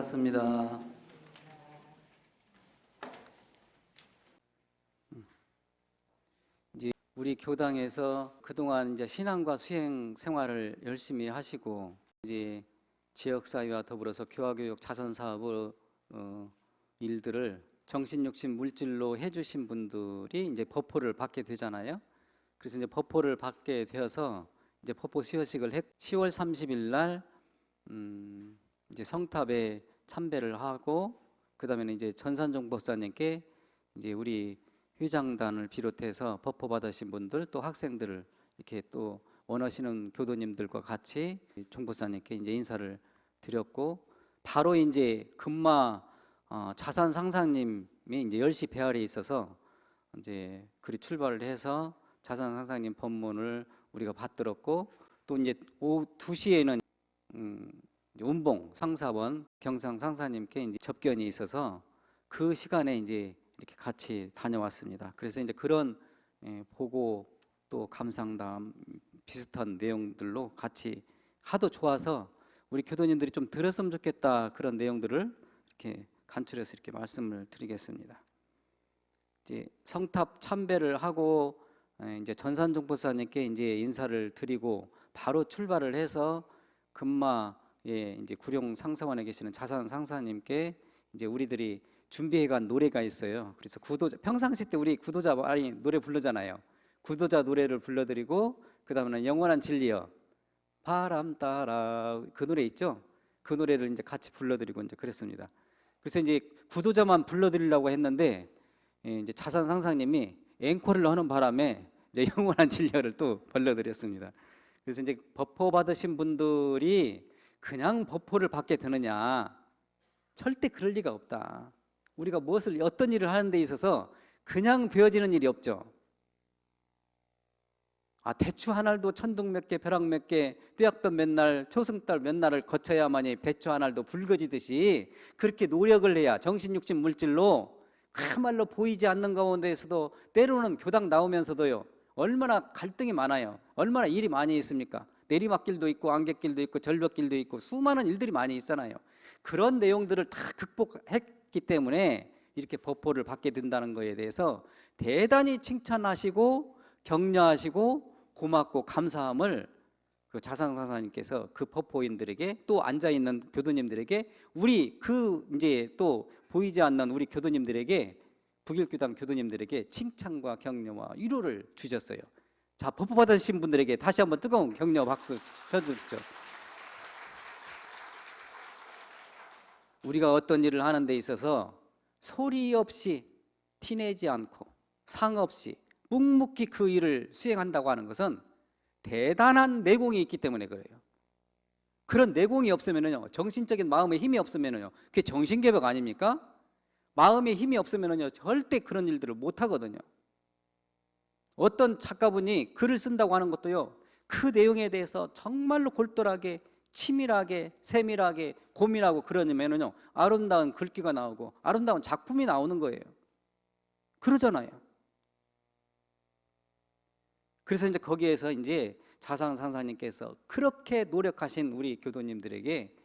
받습니다. 이제 우리 교당에서 그동안 이제 신앙과 수행 생활을 열심히 하시고 이제 지역사회와 더불어서 교화교육 자선사업 일들을 정신육신 물질로 해주신 분들이 이제 법포를 받게 되잖아요. 그래서 이제 법포를 받게 되어서 이제 법포 수여식을 10월 30일 날 이제 성탑에 참배를 하고 그다음에는 이제 전산종 법사님께 이제 우리 회장단을 비롯해서 법포 받으신 분들 또 학생들을 이렇게 또 원하시는 교도님들과 같이 종법사님께 이제 인사를 드렸고 바로 이제 금마 자산 상상님이 이제 10시 배열에 있어서 이제 그리 출발을 해서 자산 상상님 법문을 우리가 받들었고 또 이제 오후 2시에는 운봉 상사원 경상 상사님께 이제 접견이 있어서 그 시간에 이제 이렇게 같이 다녀왔습니다. 그래서 이제 그런 보고 또 감상담 비슷한 내용들로 같이 하도 좋아서 우리 교도님들이 좀 들었으면 좋겠다 그런 내용들을 이렇게 간추려서 이렇게 말씀을 드리겠습니다. 이제 성탑 참배를 하고 이제 전산종법사님께 이제 인사를 드리고 바로 출발을 해서 금마에 이제 구룡 상사원에 계시는 자산 상사님께 이제 우리들이 준비해간 노래가 있어요. 그래서 구도자 평상시 때 우리 구도자 많이 노래 부르잖아요. 구도자 노래를 불러드리고 그 다음에는 영원한 진리여 바람 따라 그 노래 있죠. 그 노래를 이제 같이 불러드리고 이제 그랬습니다. 그래서 이제 구도자만 불러드리려고 했는데 이제 자산 상사님이 앵콜을 하는 바람에 이제 영원한 진리여를 또 불러드렸습니다. 그래서 이제 법포 받으신 분들이 그냥 법포를 받게 되느냐? 절대 그럴 리가 없다. 우리가 무엇을 어떤 일을 하는 데 있어서 그냥 되어지는 일이 없죠. 대추 한 알도 천둥 몇 개 벼락 몇 개 뙤약볕 몇 날 초승달 몇 날을 거쳐야만이 배추 한 알도 붉어지듯이 그렇게 노력을 해야 정신육신 물질로 그야말로 보이지 않는 가운데에서도 때로는 교당 나오면서도요 얼마나 갈등이 많아요. 얼마나 일이 많이 있습니까? 내리막길도 있고 안갯길도 있고 절벽길도 있고 수많은 일들이 많이 있잖아요. 그런 내용들을 다 극복했기 때문에 이렇게 법포를 받게 된다는 것에 대해서 대단히 칭찬하시고 격려하시고 고맙고 감사함을 그 자상상사님께서 그 법포인들에게 또 앉아있는 교도님들에게 우리 그 이제 또 보이지 않는 우리 교도님들에게 북일교당 교도님들에게 칭찬과 격려와 위로를 주셨어요. 자, 법포 받으신 분들에게 다시 한번 뜨거운 격려 박수 쳐주시죠. 우리가 어떤 일을 하는 데 있어서 소리 없이 티내지 않고 상 없이 묵묵히 그 일을 수행한다고 하는 것은 대단한 내공이 있기 때문에 그래요. 그런 내공이 없으면요, 정신적인 마음의 힘이 없으면요, 그게 정신개벽 아닙니까? 마음의 힘이 없으면요, 절대 그런 일들을 못 하거든요. 어떤 작가분이 글을 쓴다고 하는 것도요, 그 내용에 대해서 정말로 골똘하게 치밀하게 세밀하게 고민하고 그러면요 아름다운 글귀가 나오고 아름다운 작품이 나오는 거예요. 그러잖아요. 그래서 이제 거기에서 이제 자상 상사님께서 그렇게 노력하신 우리 교도님들에게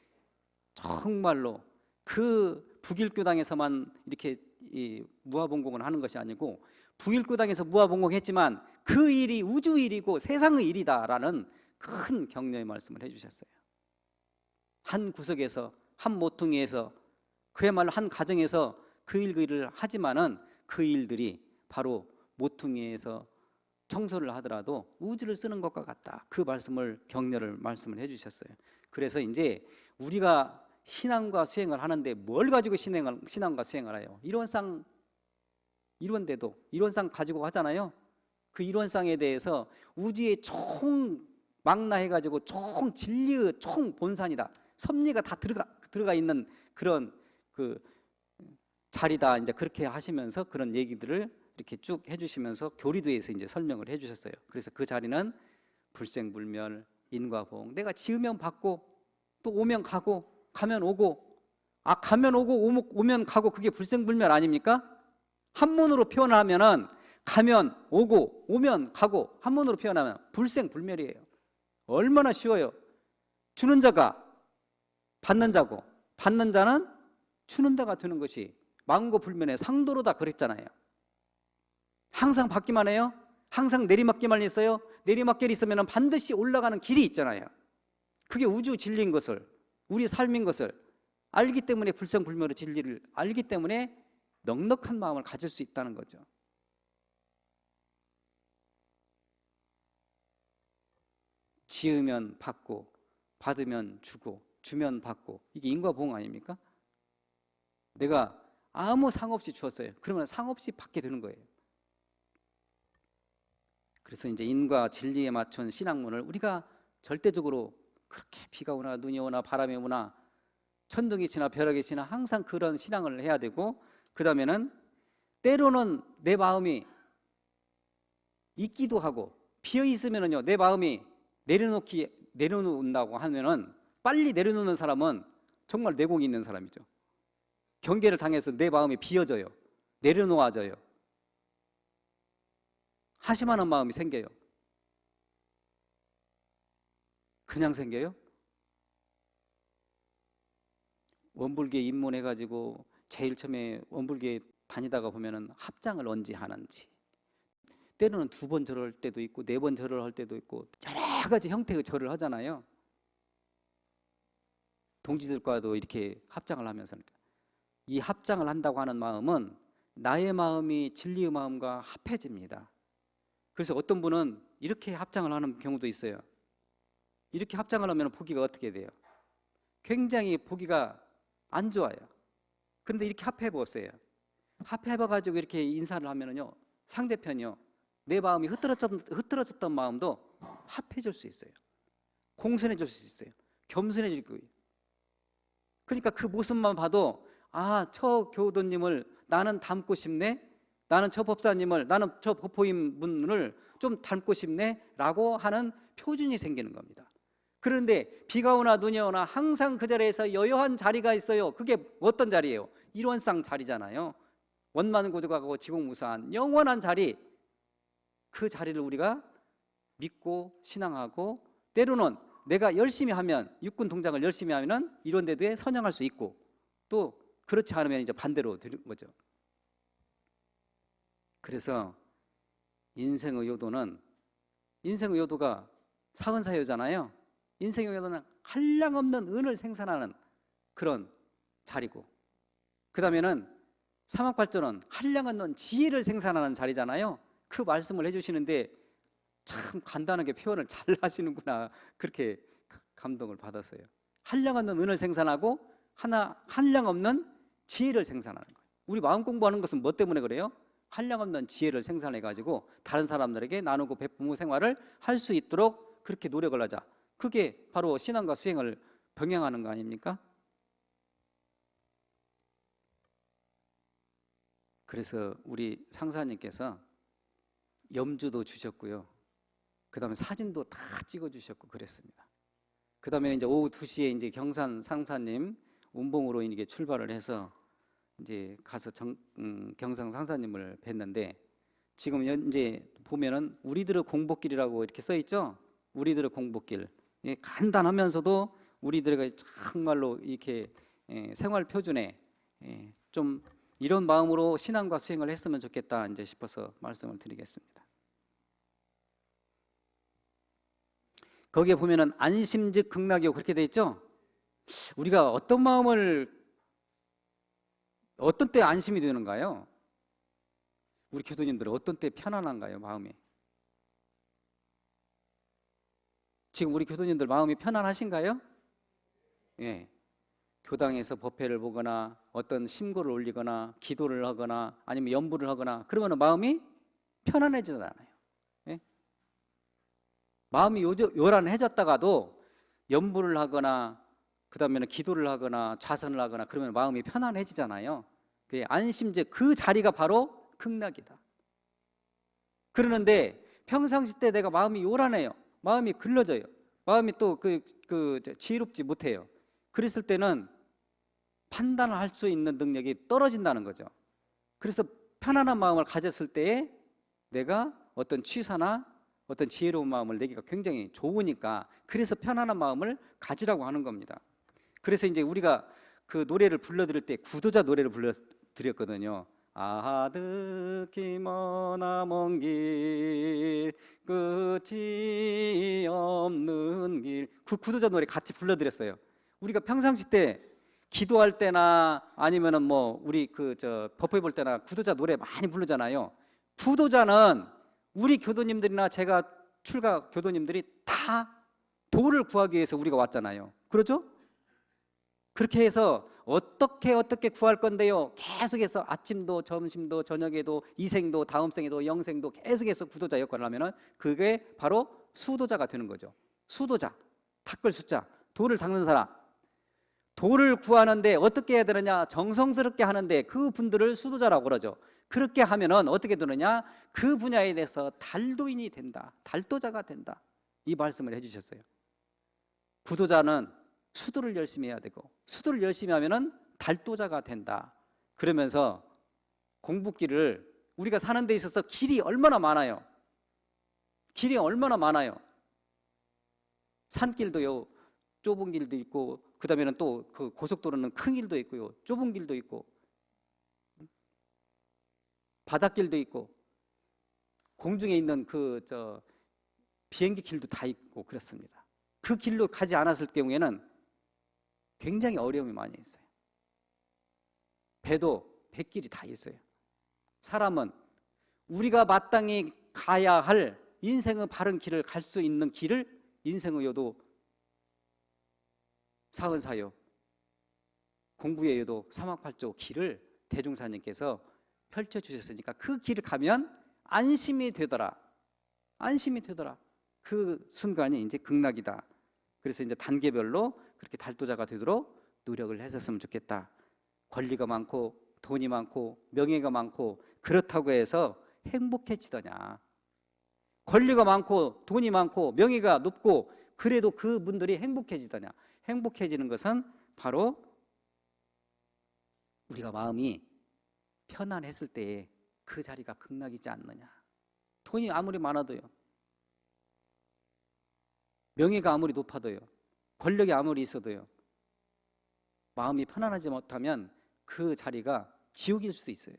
정말로 그 북일교당에서만 이렇게 이 무아봉공을 하는 것이 아니고 북일교당에서 무아봉공했지만 그 일이 우주 일이고 세상의 일이다라는 큰 격려의 말씀을 해주셨어요. 한 구석에서 한 모퉁이에서 그야말로 한 가정에서 그 일을 하지만은 그 일들이 바로 모퉁이에서 청소를 하더라도 우주를 쓰는 것과 같다. 그 말씀을 격려를 말씀을 해주셨어요. 그래서 이제 우리가 신앙과 수행을 하는데 뭘 가지고 신앙과 수행을 해요? 이론대도 이론상 가지고 하잖아요. 그 이론상에 대해서 우주의 총 망라해가지고 총 진리의 총 본산이다. 섭리가 다 들어가 있는 그런 그 자리다. 이제 그렇게 하시면서 그런 얘기들을 이렇게 쭉 해주시면서 교리도에서 이제 설명을 해주셨어요. 그래서 그 자리는 불생불멸, 인과보응. 내가 지으면 받고 또 오면 가고 가면 오고. 가면 오고 오면 가고 그게 불생불멸 아닙니까? 한문으로 표현하면은 가면 오고 오면 가고 한문으로 표현하면 불생불멸이에요. 얼마나 쉬워요. 주는 자가 받는 자고 받는 자는 주는 자가 되는 것이 만고불면의 상도로다 그랬잖아요. 항상 받기만 해요? 항상 내리막길만 있어요? 내리막길이 있으면 반드시 올라가는 길이 있잖아요. 그게 우주 진리인 것을, 우리 삶인 것을 알기 때문에 불생불멸의 진리를 알기 때문에 넉넉한 마음을 가질 수 있다는 거죠. 지으면 받고, 받으면 주고, 주면 받고, 이게 인과보응 아닙니까? 내가 아무 상 없이 주었어요. 그러면 상 없이 받게 되는 거예요. 그래서 이제 인과 진리에 맞춘 신학문을 우리가 절대적으로 그렇게 비가 오나 눈이 오나 바람이 오나 천둥이 치나 벼락이 치나 항상 그런 신앙을 해야 되고, 그 다음에는 때로는 내 마음이 있기도 하고 비어 있으면은요, 내 마음이 내려놓는다고 하면은 빨리 내려놓는 사람은 정말 내공이 있는 사람이죠. 경계를 당해서 내 마음이 비어져요. 내려놓아져요. 하심하는 마음이 생겨요. 그냥 생겨요? 원불교에 입문해가지고 제일 처음에 원불교에 다니다가 보면은 합장을 언제 하는지, 때로는 2번 절을 할 때도 있고 4번 절을 할 때도 있고 여러 가지 형태의 절을 하잖아요. 동지들과도 이렇게 합장을 하면서, 이 합장을 한다고 하는 마음은 나의 마음이 진리의 마음과 합해집니다. 그래서 어떤 분은 이렇게 합장을 하는 경우도 있어요. 이렇게 합장을 하면 보기가 어떻게 돼요? 굉장히 보기가 안 좋아요. 그런데 이렇게 합해보세요. 합해봐가지고 이렇게 인사를 하면은요, 상대편이요, 내 마음이 흐트러졌던 마음도 합해질 수 있어요. 공손해질 수 있어요. 겸손해질 거예요. 그러니까 그 모습만 봐도 저 교도님을 나는 닮고 싶네, 나는 저 법사님을, 나는 저 법호인 분을 좀 닮고 싶네 라고 하는 표준이 생기는 겁니다. 그런데 비가 오나 눈이 오나 항상 그 자리에서 여여한 자리가 있어요. 그게 어떤 자리예요? 일원상 자리잖아요. 원만고조가고 지공무사한 영원한 자리, 그 자리를 우리가 믿고 신앙하고, 때로는 내가 열심히 하면, 육군 동작을 열심히 하면은 이런 데도 선양할 수 있고, 또 그렇지 않으면 이제 반대로 되는 거죠. 그래서 인생의 요도는, 인생의 요도가 사은사요잖아요. 인생의 요도는 한량없는 은을 생산하는 그런 자리고, 그 다음에는 사막발전은 한량없는 지혜를 생산하는 자리잖아요. 그 말씀을 해주시는데 참 간단하게 표현을 잘 하시는구나, 그렇게 감동을 받았어요. 한량없는 은을 생산하고 한량없는 지혜를 생산하는 거예요. 우리 마음 공부하는 것은 뭐 때문에 그래요? 한량없는 지혜를 생산해가지고 다른 사람들에게 나누고 베푸는 생활을 할 수 있도록 그렇게 노력을 하자. 그게 바로 신앙과 수행을 병행하는 거 아닙니까? 그래서 우리 상사님께서 염주도 주셨고요, 그 다음에 사진도 다 찍어주셨고 그랬습니다. 그 다음에 이제 오후 2시에 이제 경산 상사님 운봉으로 이게 출발을 해서 이제 가서 경상 상사님을 뵀는데, 지금 이제 보면은 우리들의 공복길이라고 이렇게 써 있죠. 우리들의 공복길, 간단하면서도 우리들의 정말로 이렇게 생활 표준에 좀 이런 마음으로 신앙과 수행을 했으면 좋겠다 이제 싶어서 말씀을 드리겠습니다. 거기에 보면은 안심즉 극락이요 그렇게 돼 있죠. 우리가 어떤 마음을 어떤 때 안심이 되는가요? 우리 교도님들은 어떤 때 편안한가요, 마음이? 지금 우리 교도님들 마음이 편안하신가요? 예. 교당에서 법회를 보거나 어떤 심고를 올리거나 기도를 하거나 아니면 연부를 하거나 그러면 마음이 편안해지잖아요. 예? 마음이 요란해졌다가도 연부를 하거나 그 다음에는 기도를 하거나 좌선을 하거나 그러면 마음이 편안해지잖아요. 그 안심제, 그 자리가 바로 극락이다. 그러는데 평상시 때 내가 마음이 요란해요. 마음이 글러져요. 마음이 또 지혜롭지 못해요. 그랬을 때는 판단을 할 수 있는 능력이 떨어진다는 거죠. 그래서 편안한 마음을 가졌을 때에 내가 어떤 취사나 어떤 지혜로운 마음을 내기가 굉장히 좋으니까, 그래서 편안한 마음을 가지라고 하는 겁니다. 그래서 이제 우리가 그 노래를 불러드릴 때 구도자 노래를 불러드렸거든요. 아득히 머나먼 길 끝이 없는 길, 그 구도자 노래 같이 불러드렸어요. 우리가 평상시 때 기도할 때나 아니면은 뭐 우리 법회 볼 때나 구도자 노래 많이 부르잖아요. 구도자는 우리 교도님들이나 제가 출가 교도님들이 다 도를 구하기 위해서 우리가 왔잖아요. 그렇죠? 그렇게 해서 어떻게 구할 건데요? 계속해서 아침도 점심도 저녁에도 이생도 다음 생에도 영생도 계속해서 구도자 역할을 하면은 그게 바로 수도자가 되는 거죠. 수도자, 닦을 숫자, 도를 닦는 사람. 도를 구하는데 어떻게 해야 되느냐? 정성스럽게 하는데 그 분들을 수도자라고 그러죠. 그렇게 하면은 어떻게 되느냐? 그 분야에 대해서 달도인이 된다, 달도자가 된다, 이 말씀을 해주셨어요. 구도자는 수도를 열심히 해야 되고 수도를 열심히 하면은 달도자가 된다. 그러면서 공부길을, 우리가 사는 데 있어서 길이 얼마나 많아요. 길이 얼마나 많아요. 산길도요, 좁은 길도 있고, 그 다음에는 또 그 고속도로는 큰 길도 있고요, 좁은 길도 있고, 바닷길도 있고, 공중에 있는 비행기 길도 다 있고 그렇습니다. 그 길로 가지 않았을 경우에는 굉장히 어려움이 많이 있어요. 배도 뱃길이 다 있어요. 사람은 우리가 마땅히 가야 할 인생의 바른 길을 갈 수 있는 길을 인생의 요도, 사은사요, 공부의 요도, 사막팔조 길을 대종사님께서 펼쳐주셨으니까 그 길을 가면 안심이 되더라. 안심이 되더라. 그 순간이 이제 극락이다. 그래서 이제 단계별로 그렇게 달도자가 되도록 노력을 했었으면 좋겠다. 권리가 많고 돈이 많고 명예가 많고 그렇다고 해서 행복해지더냐? 권리가 많고 돈이 많고 명예가 높고 그래도 그분들이 행복해지더냐? 행복해지는 것은 바로 우리가 마음이 편안했을 때에 그 자리가 극락이지 않느냐. 돈이 아무리 많아도요, 명예가 아무리 높아도요, 권력이 아무리 있어도요, 마음이 편안하지 못하면 그 자리가 지옥일 수도 있어요.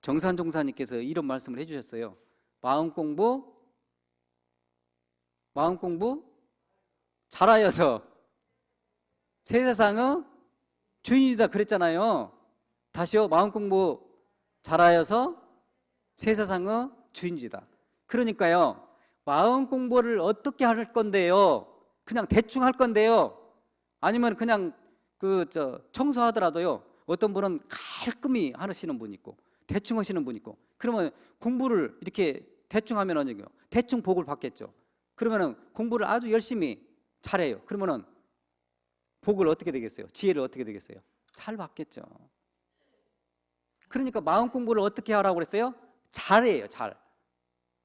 정산종사님께서 이런 말씀을 해주셨어요. 마음 공부 잘하여서 새 세상의 주인이다 그랬잖아요. 다시요. 마음 공부 잘하여서 새 세상의 주인이다. 그러니까요, 마음 공부를 어떻게 할 건데요? 그냥 대충 할 건데요? 아니면 그냥 청소하더라도요, 어떤 분은 깔끔히 하시는 분 있고 대충 하시는 분 있고, 그러면 공부를 이렇게 대충 하면은요, 대충 복을 받겠죠. 그러면은 공부를 아주 열심히 잘해요. 그러면은 복을 어떻게 되겠어요? 지혜를 어떻게 되겠어요? 잘 받겠죠. 그러니까 마음 공부를 어떻게 하라고 그랬어요? 잘해요.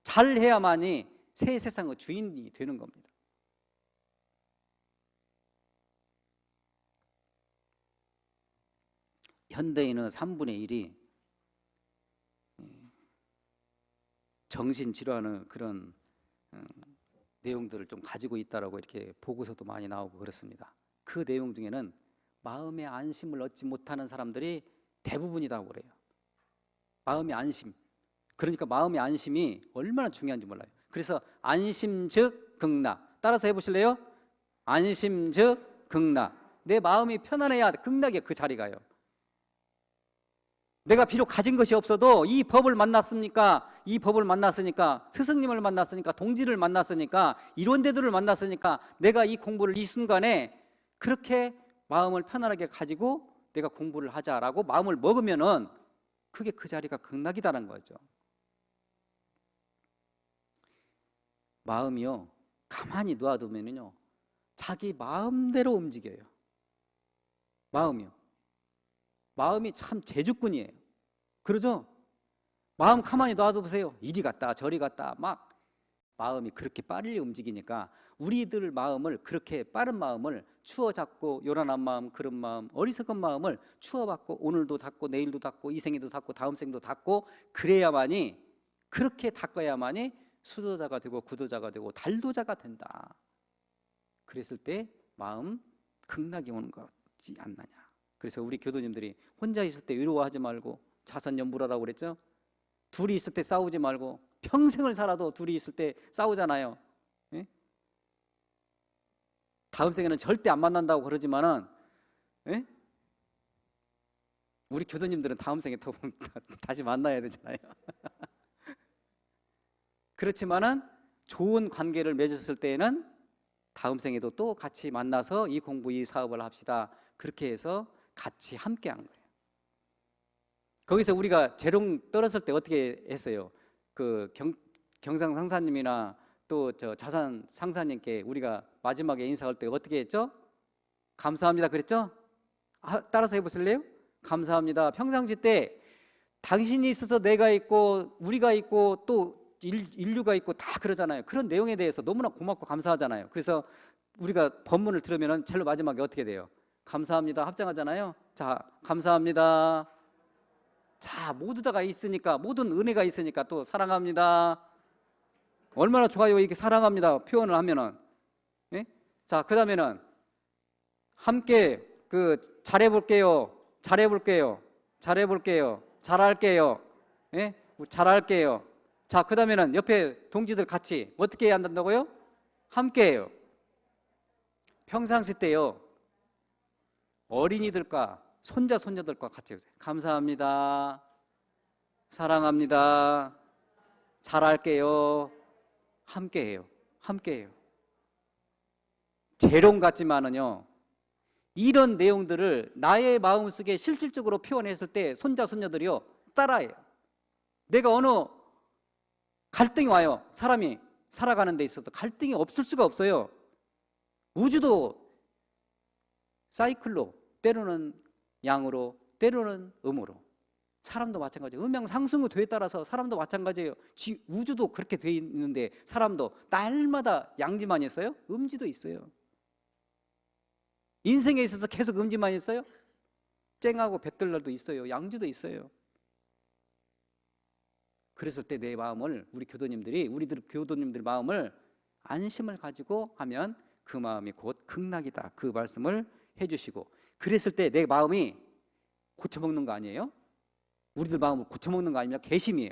잘해야만이 새 세상의 주인이 되는 겁니다. 현대인은 3분의 1이 정신질환의 그런 내용들을 좀 가지고 있다라고 이렇게 보고서도 많이 나오고 그렇습니다. 그 내용 중에는 마음의 안심을 얻지 못하는 사람들이 대부분이라고 그래요. 마음의 안심. 그러니까 마음의 안심이 얼마나 중요한지 몰라요. 그래서 안심 즉 극락. 따라서 해보실래요? 안심 즉 극락. 내 마음이 편안해야 극락이에요. 그 자리가요. 내가 비록 가진 것이 없어도 이 법을 만났으니까, 스승님을 만났으니까, 동지를 만났으니까, 이론대들을 만났으니까 내가 이 공부를 이 순간에 그렇게 마음을 편안하게 가지고 내가 공부를 하자라고 마음을 먹으면은 그게 그 자리가 극락이다라는 거죠. 마음이요, 가만히 놔두면요, 자기 마음대로 움직여요. 마음이 참 제주꾼이에요. 그러죠? 마음 가만히 놔둬보세요. 이리 갔다 저리 갔다 막 마음이 그렇게 빠르게 움직이니까 우리들 마음을, 그렇게 빠른 마음을 추워잡고, 요란한 마음, 그런 마음, 어리석은 마음을 추워받고 오늘도 닦고 내일도 닦고 이 생에도 닦고 다음 생도 닦고, 그래야만이, 그렇게 닦아야만이 수도자가 되고 구도자가 되고 달도자가 된다. 그랬을 때 마음 극락이 오는 거지 않느냐. 그래서 우리 교도님들이 혼자 있을 때 외로워하지 말고 자선연불하라고 그랬죠. 둘이 있을 때 싸우지 말고, 평생을 살아도 둘이 있을 때 싸우잖아요. 예? 다음 생에는 절대 안 만난다고 그러지만은, 예? 우리 교도님들은 다음 생에 또 다시 만나야 되잖아요. 그렇지만은 좋은 관계를 맺었을 때에는 다음 생에도 또 같이 만나서 이 공부, 이 사업을 합시다. 그렇게 해서 같이 함께 한 거예요. 거기서 우리가 재롱 떨었을 때 어떻게 했어요? 그 경상 상사님이나 또 저 자산 상사님께 우리가 마지막에 인사할 때 어떻게 했죠? 감사합니다 그랬죠? 따라서 해보실래요? 감사합니다. 평상시 때 당신이 있어서 내가 있고 우리가 있고 또 인류가 있고 다 그러잖아요. 그런 내용에 대해서 너무나 고맙고 감사하잖아요. 그래서 우리가 법문을 들으면 제일 마지막에 어떻게 돼요? 감사합니다 합장하잖아요. 자, 감사합니다. 자, 모두 다가 있으니까, 모든 은혜가 있으니까 또 사랑합니다. 얼마나 좋아요. 이렇게 사랑합니다 표현을 하면은. 예? 자, 그 다음에는 함께 잘해볼게요. 잘해볼게요. 잘해볼게요. 잘할게요. 예? 잘할게요. 자, 그 다음에는 옆에 동지들 같이 어떻게 해야 한다고요? 함께 해요. 평상시 때요, 어린이들과 손자, 손녀들과 같이 해보세요. 감사합니다. 사랑합니다. 잘할게요. 함께 해요. 함께 해요. 재롱 같지만은요, 이런 내용들을 나의 마음속에 실질적으로 표현했을 때 손자, 손녀들이요, 따라해요. 내가 어느 갈등이 와요. 사람이 살아가는 데 있어서 갈등이 없을 수가 없어요. 우주도 사이클로, 때로는 양으로, 때로는 음으로. 사람도 마찬가지예요. 음양상승의 따라서 사람도 마찬가지예요. 우주도 그렇게 돼 있는데 사람도 날마다 양지만 있어요? 음지도 있어요. 인생에 있어서 계속 음지만 있어요? 쨍하고 뱉을 날도 있어요. 양지도 있어요. 그랬을 때 내 마음을, 우리들 교도님들 마음을 안심을 가지고 하면 그 마음이 곧 극락이다. 그 말씀을 해주시고, 그랬을 때 내 마음이 고쳐먹는 거 아니에요? 우리들 마음을 고쳐먹는 거 아니면 개심이에요.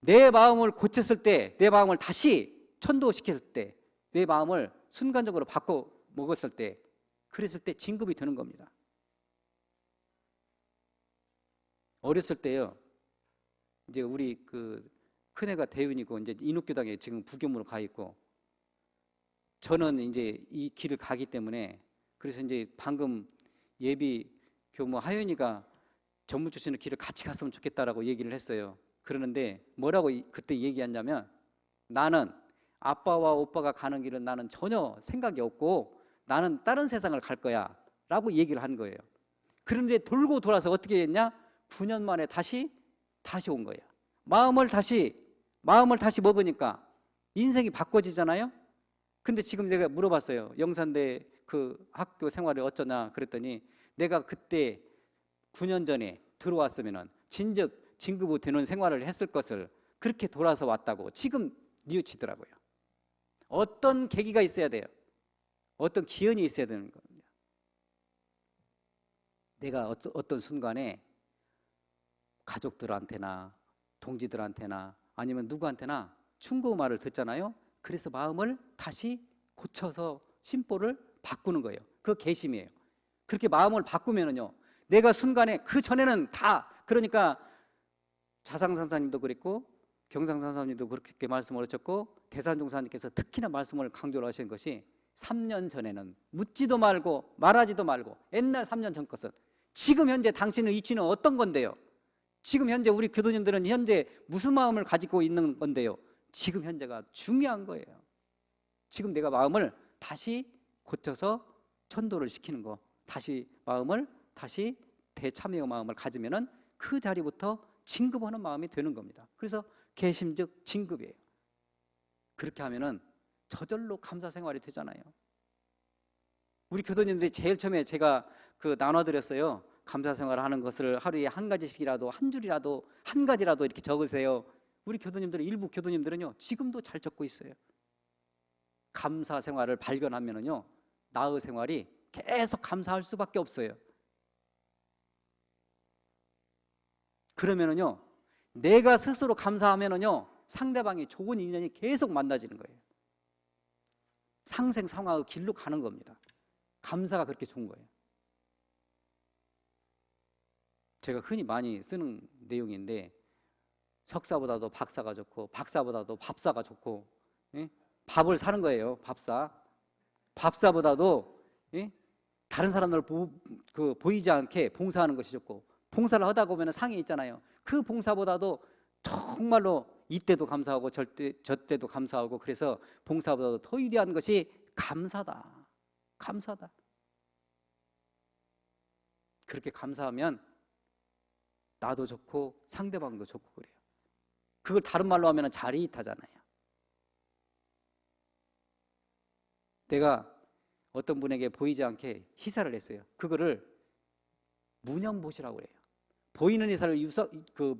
내 마음을 고쳤을 때, 내 마음을 다시 천도시켰을 때, 내 마음을 순간적으로 바꿔 먹었을 때, 그랬을 때 진급이 되는 겁니다. 어렸을 때요, 이제 우리 큰애가 대윤이고 이제 인옥교당에 지금 부교무로 가 있고, 저는 이제 이 길을 가기 때문에, 그래서 이제 방금 예비 교무 하윤이가 전무 출신의 길을 같이 갔으면 좋겠다라고 얘기를 했어요. 그러는데 뭐라고 그때 얘기했냐면, 나는 아빠와 오빠가 가는 길은 나는 전혀 생각이 없고 나는 다른 세상을 갈 거야 라고 얘기를 한 거예요. 그런데 돌고 돌아서 어떻게 했냐? 9년 만에 다시 온 거예요. 마음을 다시 먹으니까 인생이 바꿔지잖아요. 근데 지금 내가 물어봤어요. 영산대 그 학교 생활이 어쩌냐 그랬더니, 내가 그때 9년 전에 들어왔으면은 진급이 되는 생활을 했을 것을 그렇게 돌아서 왔다고 지금 뉘우치더라고요. 어떤 계기가 있어야 돼요. 어떤 기연이 있어야 되는 겁니다. 내가 어떤 순간에 가족들한테나 동지들한테나 아니면 누구한테나 충고 말을 듣잖아요. 그래서 마음을 다시 고쳐서 심보를 바꾸는 거예요. 그 개심이에요. 그렇게 마음을 바꾸면은요, 내가 순간에, 그 전에는 다, 그러니까 자상상사님도 그랬고 경상상사님도 그렇게 말씀을 하셨고 대산종사님께서 특히나 말씀을 강조를 하시는 것이, 3년 전에는 묻지도 말고 말하지도 말고, 옛날 3년 전 것은 지금 현재 당신의 위치는 어떤 건데요? 지금 현재 우리 교도님들은 현재 무슨 마음을 가지고 있는 건데요? 지금 현재가 중요한 거예요. 지금 내가 마음을 다시 고쳐서 천도를 시키는 거, 다시 마음을 다시 대참회의 마음을 가지면은 그 자리부터 진급하는 마음이 되는 겁니다. 그래서 개심즉 진급이에요. 그렇게 하면은 저절로 감사 생활이 되잖아요. 우리 교도님들이 제일 처음에 제가 나눠드렸어요. 감사 생활을 하는 것을 하루에 한 가지씩이라도, 한 줄이라도, 한 가지라도 이렇게 적으세요. 우리 교도님들은, 일부 교도님들은요, 지금도 잘 적고 있어요. 감사 생활을 발견하면은요, 나의 생활이 계속 감사할 수밖에 없어요. 그러면은요, 내가 스스로 감사하면은요, 상대방이 좋은 인연이 계속 만나지는 거예요. 상생상화의 길로 가는 겁니다. 감사가 그렇게 좋은 거예요. 제가 흔히 많이 쓰는 내용인데, 석사보다도 박사가 좋고 박사보다도 밥사가 좋고, 예? 밥을 사는 거예요. 밥사보다도, 예? 다른 사람들 보이지 않게 봉사하는 것이 좋고, 봉사를 하다 보면 상이 있잖아요. 그 봉사보다도 정말로 이때도 감사하고 저때도 감사하고, 그래서 봉사보다도 더 위대한 것이 감사다. 감사다. 그렇게 감사하면 나도 좋고 상대방도 좋고 그래요. 그걸 다른 말로 하면 자리이타잖아요. 내가 어떤 분에게 보이지 않게 희사를 했어요. 그거를 무념보시라고 해요. 보이는 희사를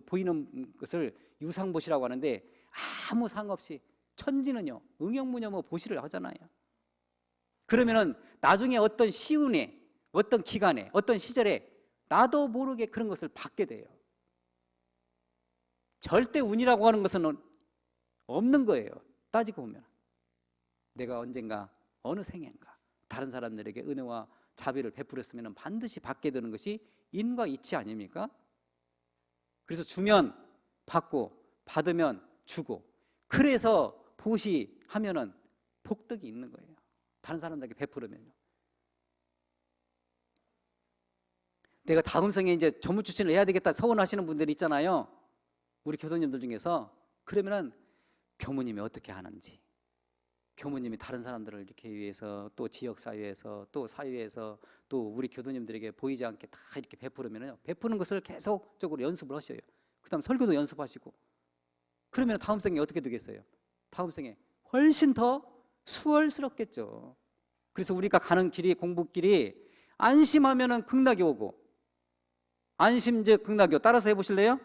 보이는 것을 유상보시라고 하는데, 아무 상관없이 천지는요 응용무념의 보시를 하잖아요. 그러면은 나중에 어떤 시운에, 어떤 기간에, 어떤 시절에 나도 모르게 그런 것을 받게 돼요. 절대 운이라고 하는 것은 없는 거예요. 따지고 보면 내가 언젠가 어느 생애인가 다른 사람들에게 은혜와 자비를 베풀었으면 반드시 받게 되는 것이 인과 이치 아닙니까? 그래서 주면 받고, 받으면 주고, 그래서 보시하면은 복덕이 있는 거예요. 다른 사람들에게 베풀으면요. 내가 다음 생에 이제 전무 출신을 해야 되겠다 서원하시는 분들 있잖아요. 우리 교수님들 중에서. 그러면은 교무님이 어떻게 하는지, 교무님이 다른 사람들을 이렇게 위해서, 또 지역사회에서, 또 사회에서, 또 우리 교수님들에게 보이지 않게 다 이렇게 베푸르면요, 베푸는 것을 계속적으로 연습을 하셔요. 그 다음 설교도 연습하시고. 그러면 다음 생에 어떻게 되겠어요? 다음 생에 훨씬 더 수월스럽겠죠. 그래서 우리가 가는 길이, 공부길이 안심하면은 극락이 오고, 안심즉 극락이요. 따라서 해보실래요?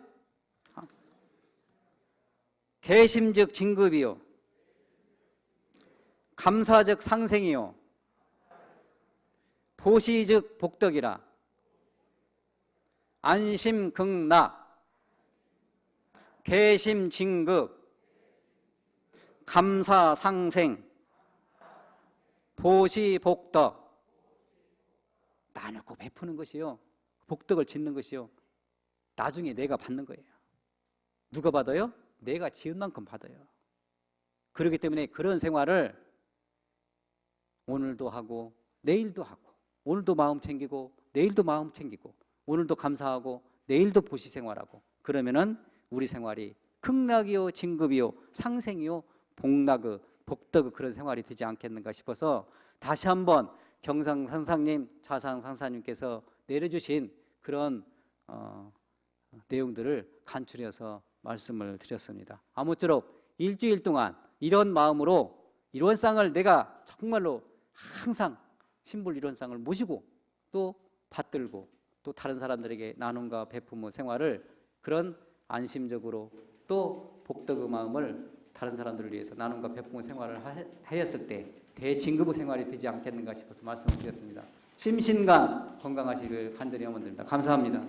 개심즉 진급이요, 감사즉 상생이요, 보시즉 복덕이라. 안심 극락, 개심 진급, 감사 상생, 보시 복덕. 나누고 베푸는 것이요, 복덕을 짓는 것이요, 나중에 내가 받는 거예요. 누가 받아요? 내가 지은 만큼 받아요. 그렇기 때문에 그런 생활을 오늘도 하고 내일도 하고, 오늘도 마음 챙기고 내일도 마음 챙기고, 오늘도 감사하고 내일도 보시 생활하고, 그러면은 우리 생활이 극락이요 진급이요 상생이요 복락의 복덕의 그런 생활이 되지 않겠는가 싶어서, 다시 한번 경상 상사님, 자상 상사님께서 내려주신 그런 내용들을 간추려서 말씀을 드렸습니다. 아무쪼록 일주일 동안 이런 마음으로 일원상을 내가 정말로 항상 신불 일원상을 모시고, 또 받들고, 또 다른 사람들에게 나눔과 베품의 생활을, 그런 안심적으로 또 복덕의 마음을 다른 사람들을 위해서 나눔과 베품의 생활을 하였을 때 대진급의 생활이 되지 않겠는가 싶어서 말씀을 드렸습니다. 심신간 건강하시길 간절히 염원드립니다. 감사합니다.